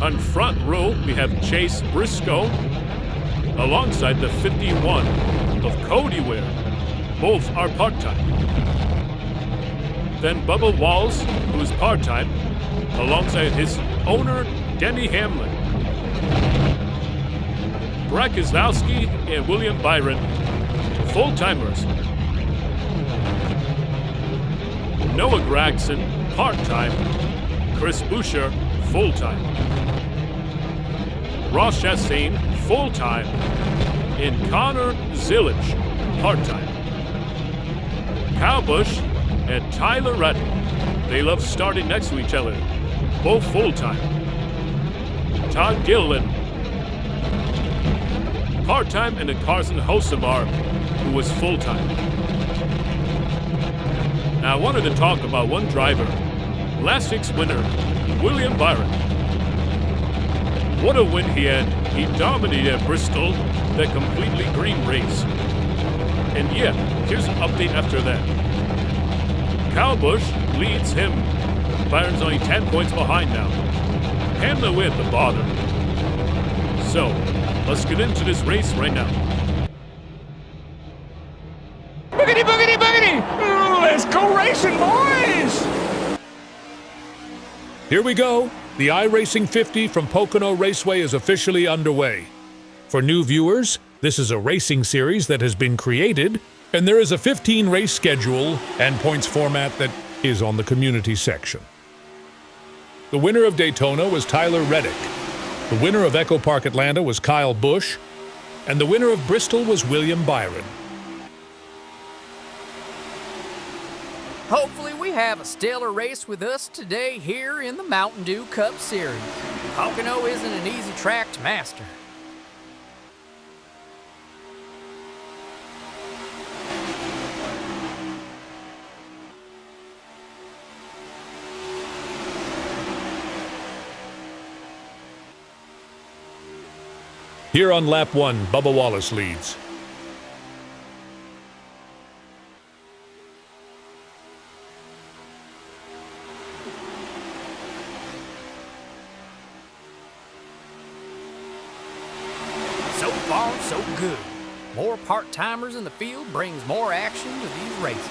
On front row, we have Chase Briscoe, alongside the 51 of Cody Ware. Both are part-time. Then Bubba Wallace, who is part-time, alongside his owner, Denny Hamlin. Keselowski and William Byron, full-timers. Noah Gragson, part-time. Chris Buescher, full-time. Ross Chastain, full-time. And Connor Zilisch, part-time. Kyle Busch and Tyler Reddick. They love starting next to each other, both full-time. Todd Gilliland, part-time, and then Carson Hocevar, who was full-time. Now I wanted to talk about one driver, last week's winner, William Byron. What a win he had. He dominated at Bristol, that completely green race. And yeah, here's an update after that. Kyle Busch leads him. Byron's only 10 points behind now. Hamlin away at the bottom. So, let's get into this race right now. Boogity, boogity, boogity! Let's go racing, boys! Here we go. The iRacing 50 from Pocono Raceway is officially underway. For new viewers, this is a racing series that has been created, and there is a 15-race schedule and points format that is on the community section. The winner of Daytona was Tyler Reddick. The winner of Echo Park Atlanta was Kyle Busch, and the winner of Bristol was William Byron. Hopefully we have a stellar race with us today here in the Mountain Dew Cup Series. Pocono isn't an easy track to master. Here on lap 1, Bubba Wallace leads. So far, so good. More part-timers in the field brings more action to these races.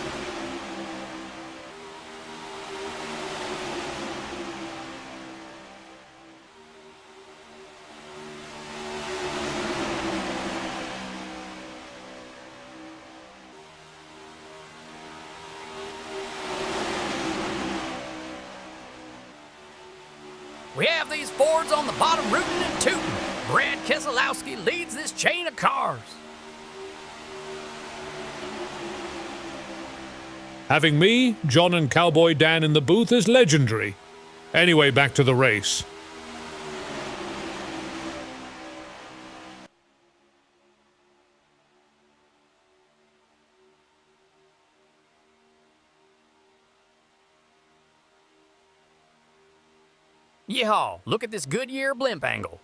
We have these Fords on the bottom rootin' and tootin'. Brad Keselowski leads this chain of cars. Having me, John and Cowboy Dan in the booth is legendary. Anyway, back to the race. Yeehaw, look at this Goodyear blimp angle.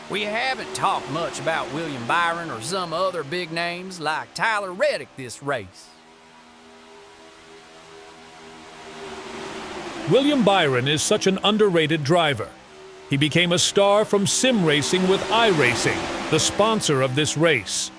We haven't talked much about William Byron or some other big names like Tyler Reddick this race. William Byron is such an underrated driver. He became a star from sim racing with iRacing, the sponsor of this race.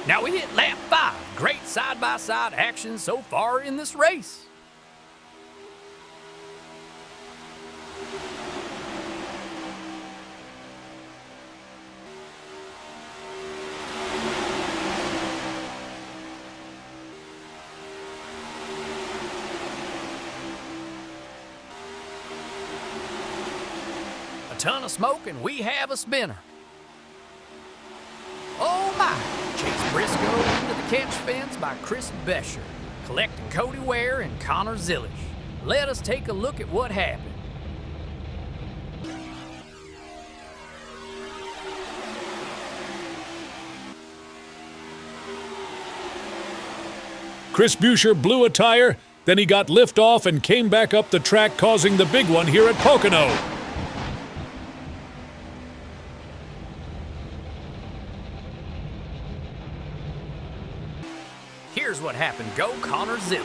Now we hit lap 5. Great side-by-side action so far in this race. ton of smoke and we have a spinner. Oh my! Chase Briscoe into the catch fence by Buescher, collecting Cody Ware and Connor Zilisch. Let us take a look at what happened. Buescher blew a tire, then he got lift off and came back up the track, causing the big one here at Pocono. Here's what happened. Go Connor Zilisch.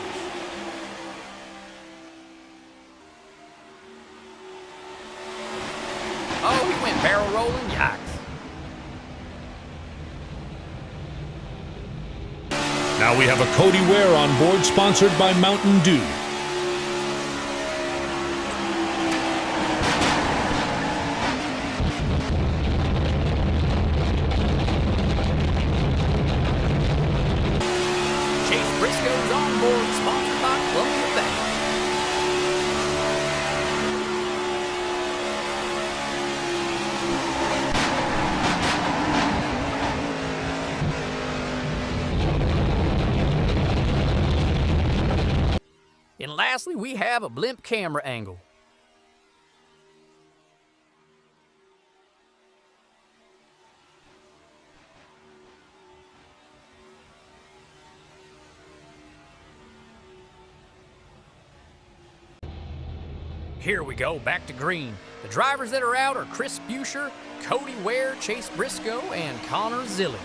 Oh, he went barrel rolling. Yikes. Now we have a Cody Ware on board, sponsored by Mountain Dew. Chase Briscoe's on board, sponsored by Columbia Bank. And lastly, we have a blimp camera angle. Here we go, back to green. The drivers that are out are Buescher, Cody Ware, Chase Briscoe, and Connor Zilisch.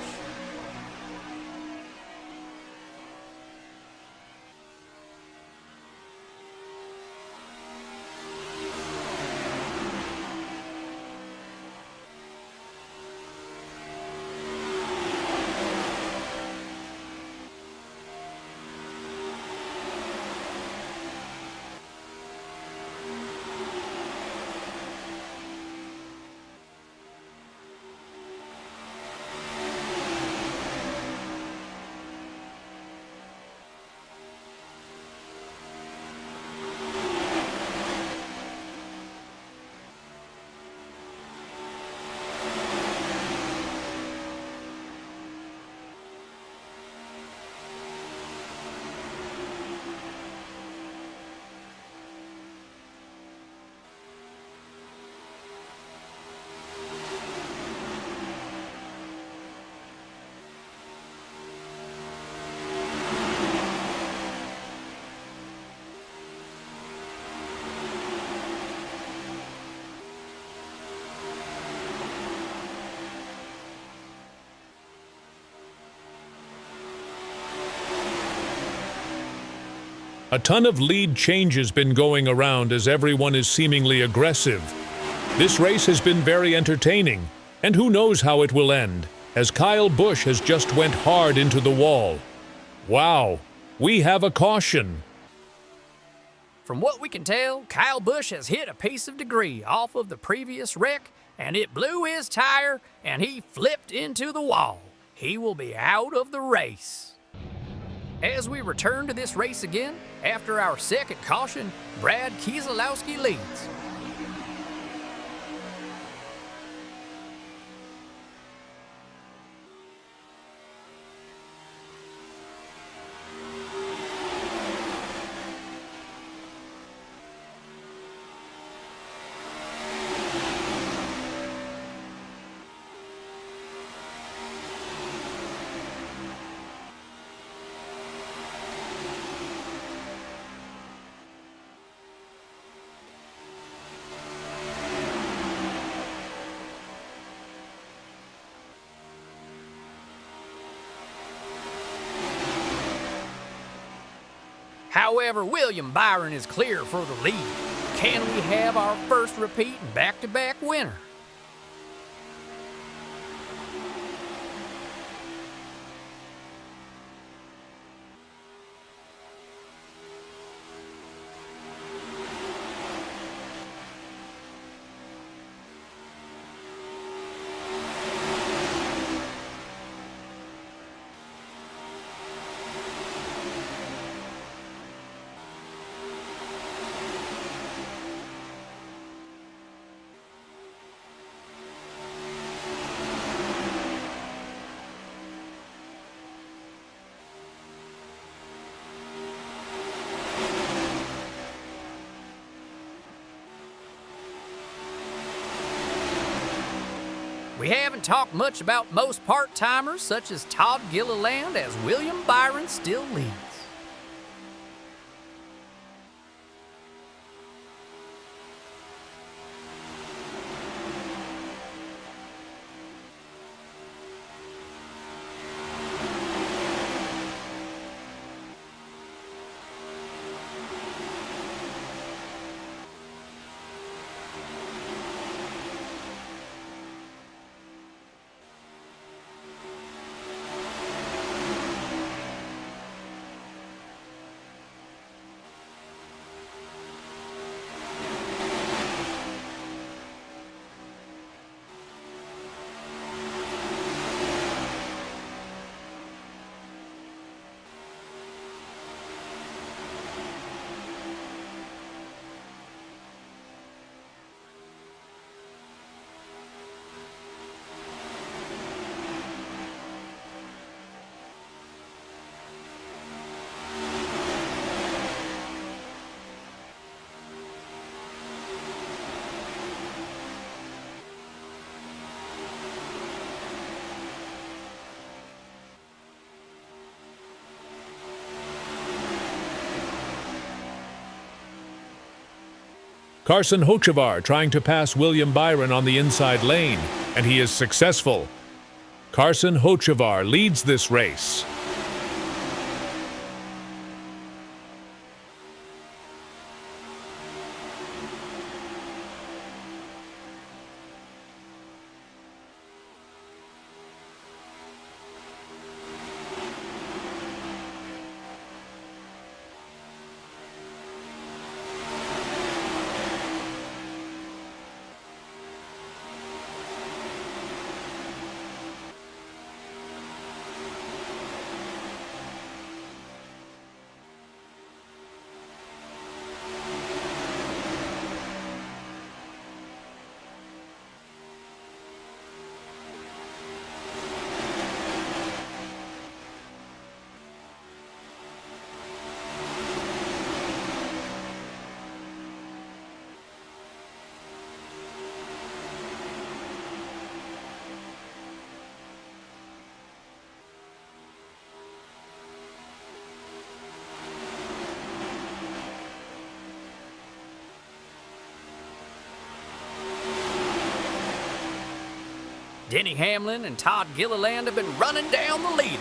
A ton of lead change has been going around as everyone is seemingly aggressive. This race has been very entertaining, and who knows how it will end, as Kyle Busch has just went hard into the wall. Wow, we have a caution. From what we can tell, Kyle Busch has hit a piece of debris off of the previous wreck, and it blew his tire, and he flipped into the wall. He will be out of the race. As we return to this race again, after our second caution, Brad Keselowski leads. However, William Byron is clear for the lead. Can we have our first repeat and back-to-back winner? We haven't talked much about most part-timers such as Todd Gilliland, as William Byron still leads. Carson Hocevar trying to pass William Byron on the inside lane, and he is successful. Carson Hocevar leads this race. Denny Hamlin and Todd Gilliland have been running down the leaders.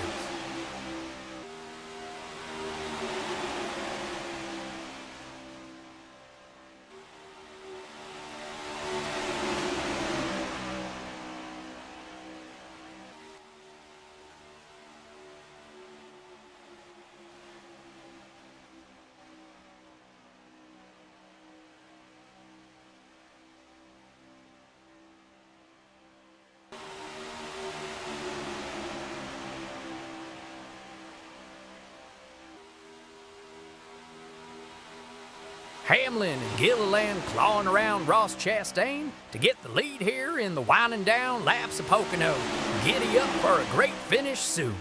Hamlin and Gilliland clawing around Ross Chastain to get the lead here in the winding down laps of Pocono. Giddy up for a great finish soon.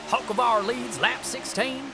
Hocevar leads lap 16.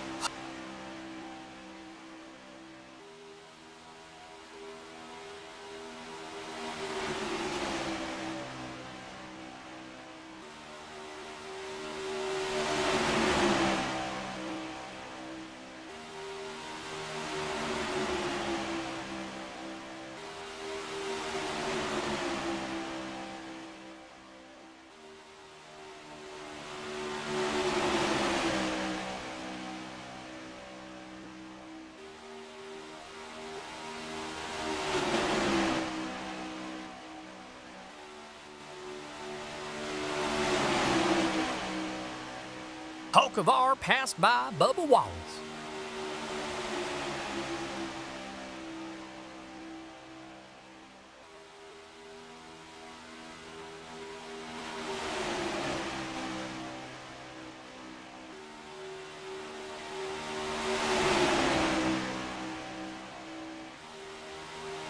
Hocevar passed by Bubba Wallace.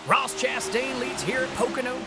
Ross Chastain leads here at Pocono.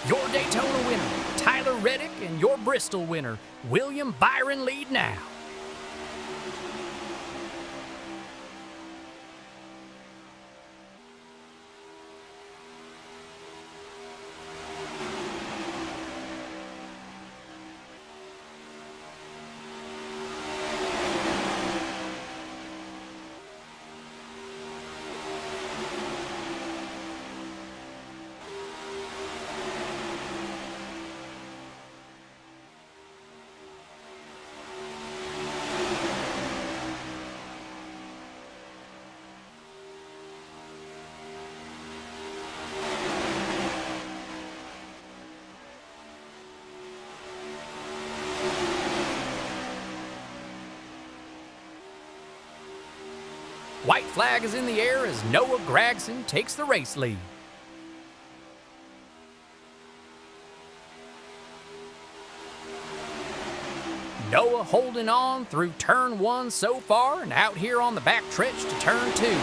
Your Daytona winner, Tyler Reddick, and your Bristol winner, William Byron, lead now. White flag is in the air as Noah Gragson takes the race lead. Noah holding on through turn 1 so far and out here on the back stretch to turn 2.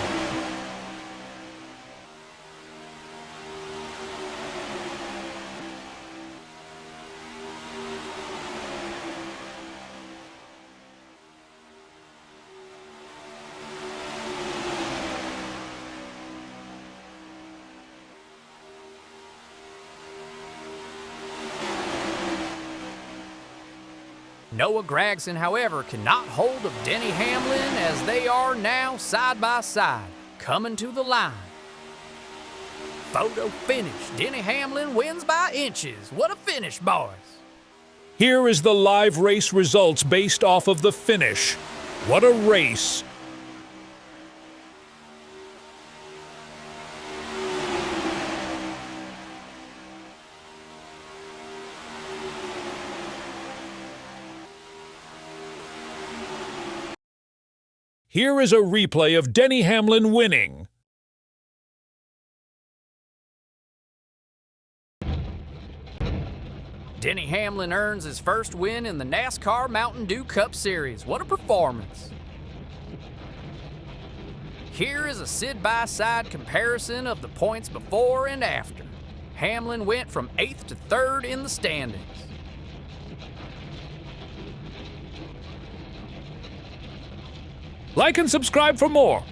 Noah Gragson, however, cannot hold of Denny Hamlin as they are now side by side, coming to the line. Photo finish. Denny Hamlin wins by inches. What a finish, boys. Here is the live race results based off of the finish. What a race! Here is a replay of Denny Hamlin winning. Denny Hamlin earns his first win in the NASCAR Mountain Dew Cup Series. What a performance. Here is a side-by-side comparison of the points before and after. Hamlin went from 8th to 3rd in the standings. Like and subscribe for more.